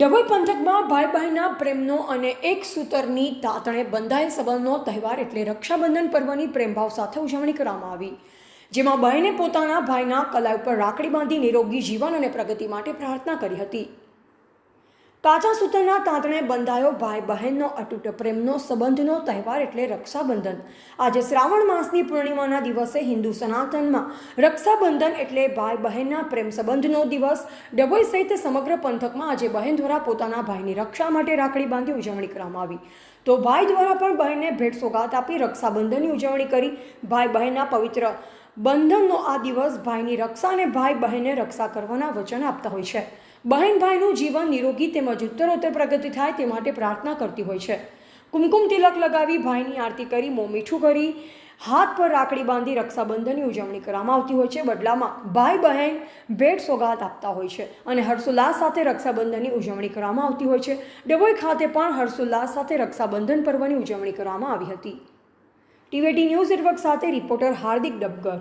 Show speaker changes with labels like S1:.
S1: ડભોઈ પંથકમાં ભાઈ બહેનના પ્રેમનો અને એક સૂતરની તાતણે બંધાયેલ સંબંધનો તહેવાર એટલે રક્ષાબંધન પર્વની પ્રેમભાવ સાથે ઉજવણી કરવામાં આવી, જેમાં બહેને પોતાના ભાઈના કલાઈ ઉપર રાખડી બાંધી નિરોગી જીવન અને પ્રગતિ માટે પ્રાર્થના કરી હતી। કાચા સૂતરના તાંતણે બંધાયો ભાઈ બહેનનો અતૂટ પ્રેમનો સંબંધનો તહેવાર એટલે રક્ષાબંધન। આજે શ્રાવણ માસની પૂર્ણિમાના દિવસે હિન્દુ સનાતનમાં રક્ષાબંધન એટલે ભાઈ બહેનના પ્રેમ સંબંધનો દિવસ। ડભોઈ સહિત સમગ્ર પંથકમાં આજે બહેન દ્વારા પોતાના ભાઈની રક્ષા માટે રાખડી બાંધી ઉજવણી કરવામાં આવી, તો ભાઈ દ્વારા પણ બહેનને ભેટ સોગાત આપી રક્ષાબંધનની ઉજવણી કરી। ભાઈ બહેનના પવિત્ર બંધનનો આ દિવસ ભાઈની રક્ષા અને ભાઈ બહેનને રક્ષા કરવાના વચન આપતા હોય છે। બહેન ભાઈનું જીવન નિરોગી તેમજ ઉત્તરોત્તર પ્રગતિ થાય તે માટે પ્રાર્થના કરતી હોય છે। કુમકુમ તિલક લગાવી ભાઈની આરતી કરી મોં મીઠું કરી હાથ પર રાખડી બાંધી રક્ષાબંધનની ઉજવણી કરવામાં આવતી હોય છે। બદલામાં ભાઈ બહેન ભેટ સોગાત આપતા હોય છે અને હર્ષોલ્લાસ સાથે રક્ષાબંધનની ઉજવણી કરવામાં આવતી હોય છે। ડભોઈ ખાતે પણ હર્ષોલ્લાસ સાથે રક્ષાબંધન પર્વની ઉજવણી કરવામાં આવી હતી। ટીવી18 ન્યૂઝ નેટવર્ક સાથે રિપોર્ટર હાર્દિક ડબગર।